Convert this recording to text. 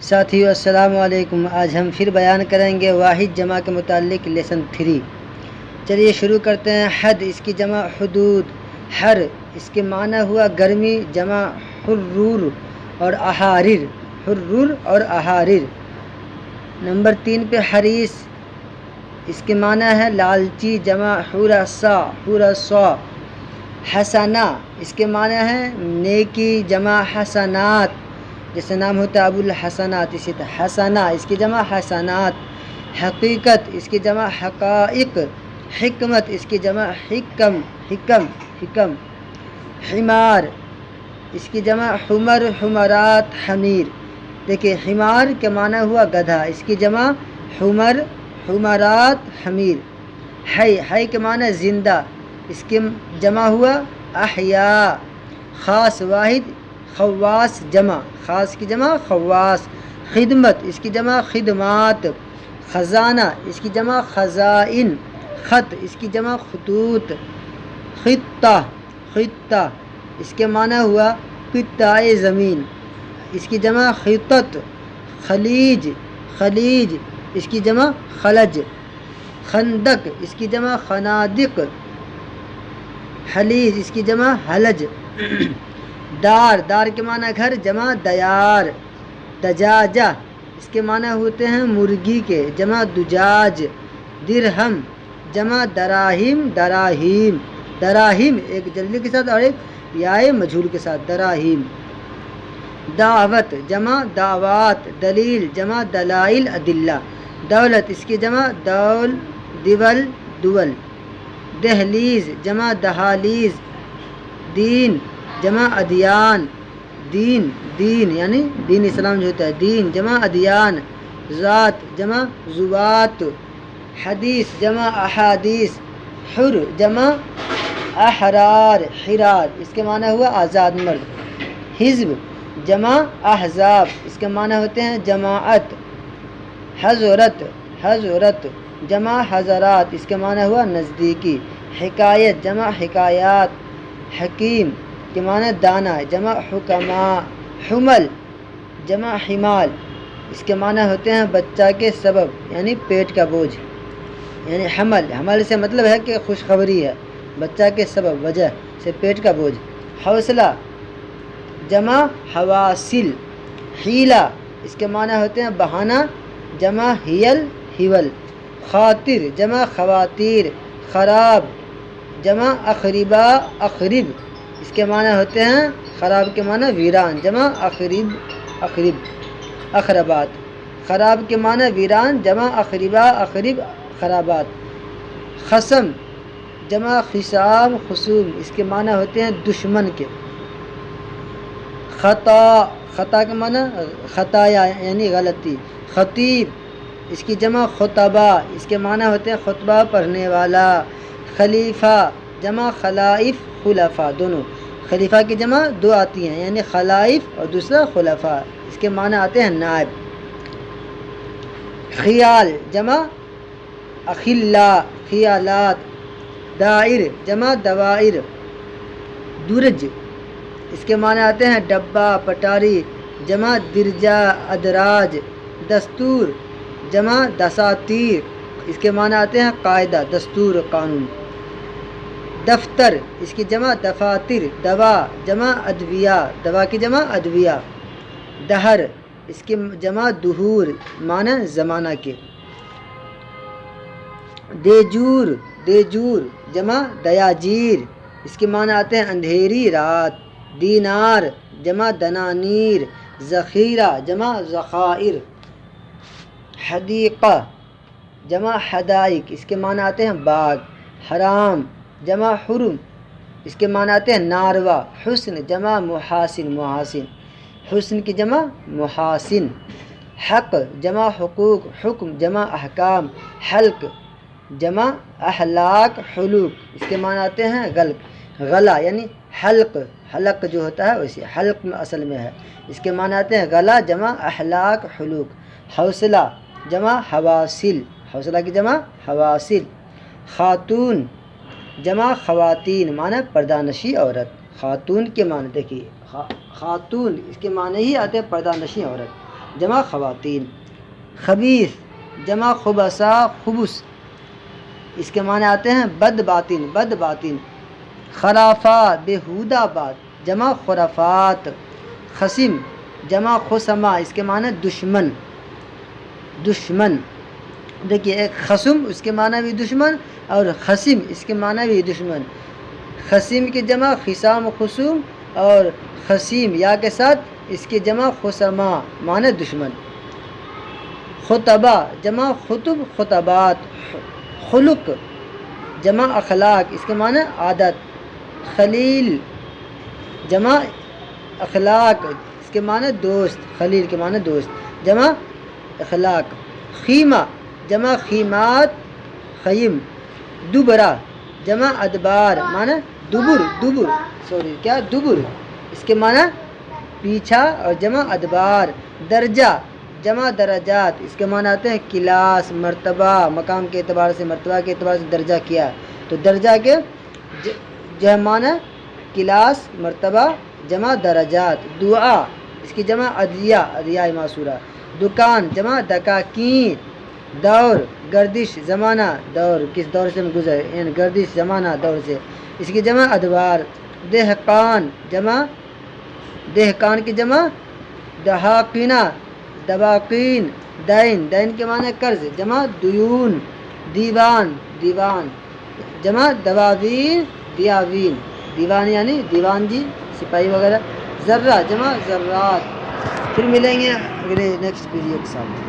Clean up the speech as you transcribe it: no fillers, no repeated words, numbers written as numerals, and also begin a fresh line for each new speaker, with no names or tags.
ساتھیو السلام علیکم۔ آج ہم پھر بیان کریں گے واحد جمع کے متعلق لیسن 3۔ چلیے شروع کرتے ہیں۔ حد اس کی جمع حدود، حر اس کے معنی ہوا گرمی، جمع حرور اور احارر، حرور اور احارر۔ نمبر 3 پہ حریص اس کے معنی ہے لالچی، جمع حرسا، حرسا۔ حسنہ اس کے معنی ہے نیکی، جمع حسنات، جیسے نام ہوتا ہے ابو الحسنات، اسی طرح حسنہ اس کی جمع حسنات۔ حقیقت اس کی جمع حقائق، حکمت اس کی جمع حکم، حکم۔ حمار اس کی جمع حمر، حمرات، حمیر۔ دیکھیے حمار کے معنی ہوا گدھا، اس کی جمع حمر، حمرات، حمیر۔ حی کے معنی زندہ، اس کی جمع ہوا احیاء۔ خاص واحد خواص جمع، خاص کی جمع خواص۔ خدمت اس کی جمع خدمات۔ خزانہ اس کی جمع خزائن۔ خط اس کی جمع خطوط۔ خطہ اس کے معنی ہوا قطع زمین، اس کی جمع خطط۔ خلیج اس کی جمع خلج۔ خندق اس کی جمع خنادق۔ حلیز اس کی جمع حلج۔ دار کے معنی گھر، جمع دیار۔ دجاجہ اس کے معنی ہوتے ہیں مرغی کے، جمع دجاج۔ درہم جمع دراہیم، دراہیم ایک جلدی کے ساتھ اور ایک یائے مجھول کے ساتھ، دراہیم۔ دعوت جمع دعوات۔ دلیل جمع دلائل، ادلہ۔ دولت اس کی جمع دول۔ دہلیز جمع دہالیز۔ دین جمع ادیان۔ دین یعنی دین اسلام جو ہوتا ہے، دین جمع ادیان۔ ذات جمع ذوات۔ حدیث جمع احادیث۔ حر جمع احرار، حرار اس کے معنی ہوا آزاد مرد۔ حزب جمع احزاب، اس کے معنی ہوتے ہیں جماعت۔ حضرت جمع حضرات، اس کے معنی ہوا نزدیکی۔ حکایت جمع حکایات۔ حکیم کے معنی دانا، جمع حکماء۔ حمل جمع حمال، اس کے معنی ہوتے ہیں بچہ کے سبب یعنی پیٹ کا بوجھ، یعنی حمل سے مطلب ہے کہ خوشخبری ہے، بچہ کے سبب وجہ سے پیٹ کا بوجھ۔ حوصلہ جمع حواصل۔ حیلہ اس کے معنی ہوتے ہیں بہانہ، جمع حیول۔ خاطر جمع خواتیر۔ خراب جمع اخرب، اس کے معنی ہوتے ہیں خراب کے معنی ویران، جمع اخربات۔ خراب کے معنی ویران، جمع اخرب خرابات۔ خصم جمع خصام، خصوم اس کے معنی ہوتے ہیں دشمن کے۔ خطا کے معنی خطایا یعنی غلطی۔ خطیب اس کی جمع خطبہ، اس کے معنی ہوتے ہیں خطبہ پڑھنے والا۔ خلیفہ جمع خلائف، خلفاء دونوں۔ خلیفہ کی جمع دو آتی ہیں یعنی خلائف اور دوسرا خلفاء، اس کے معنی آتے ہیں نائب۔ خیال جمع اخلا، خیالات۔ دائر جمع دوائر۔ درج اس کے معنی آتے ہیں ڈبہ، پٹاری، جمع درجہ، ادراج۔ دستور جمع دساتیر، اس کے معنی آتے ہیں قاعدہ، دستور، قانون۔ دفتر اس کی جمع دفاتر۔ دوا جمع ادویہ، دوا کی جمع ادویہ۔ دہر اس کی جمع دہور، معنی زمانہ کے۔ دیجور جمع دیاجیر، اس کے معنی آتے ہیں اندھیری رات۔ دینار جمع دنانیر۔ ذخیرہ جمع ذخائر۔ حدیقہ جمع حدائق، اس کے معنی آتے ہیں باغ۔ حرام جمع حرم، اس کے معنی آتے ہیں ناروا۔ حسن جمع محاسن، حسن کی جمع محاسن۔ حق جمع حقوق۔ حکم جمع احکام۔ حلق جمع احلاق، حلوق اس کے معنی آتے ہیں غلا یعنی حلق جو ہوتا ہے ویسے حلق میں اصل میں ہے، اس کے معنی آتے ہیں غلا، جمع احلاق، حلوق۔ حوصلہ جمع حواصل، حوصلہ کی جمع حواصل۔ خاتون جمع خواتین، معنی پردہ نشی عورت۔ خاتون کے معنی دیکھیے، خاتون اس کے معنی ہی آتے ہیں پردہ نشی عورت۔ جمع خواتین. خبیث جمع خبثا خبث، اس کے معنی آتے ہیں بد باطن بد باطن. خرافات بیہودہ بات جمع خرافات. خصم جمع خصما، اس کے معنی دشمن دشمن. دیکھیے ایک خصم اس کے معنی بھی دشمن اور خصم اس کے معنی بھی دشمن. خصم کی جمع خصام خصوم اور خصیم یا کے ساتھ اس کی جمع خصما معنی دشمن. خطبہ جمع خطب خطبات. خلق جمع اخلاق، اس کے معنی عادت. خلیل جمع اخلاق، اس کے معنی دوست. خلیل کے معنی دوست جمع اخلاق. خیمہ جمع خیمات خیم. دبرہ جمع ادبار معنی دبر دبر کیا دبر، اس کے معنی پیچھا اور جمع ادبار. درجہ جمع درجات، اس کے معنی آتے ہیں کلاس مرتبہ، مقام کے اعتبار سے مرتبہ کے اعتبار سے درجہ کیا تو درجہ کے جو معنی کلاس مرتبہ جمع درجات. دعا اس کی جمع ادعیہ ادعیہ معصورہ. دکان جمع دکاکین. دور گردش زمانہ، دور کس دور سے گزر یعنی گردش زمانہ دور سے، اس کی جمع ادوار. دہقان جمع دہقان کی جمع دہاقینہ دواقین. دین دین کے معنی قرض جمع دیون. دیوان دیوان جمع دواوین دیاوین. دیوان یعنی دیوان جی سپاہی وغیرہ. ذرہ جمع ذرات. پھر ملیں گے اگلے نیکسٹ ویڈیو کے ساتھ.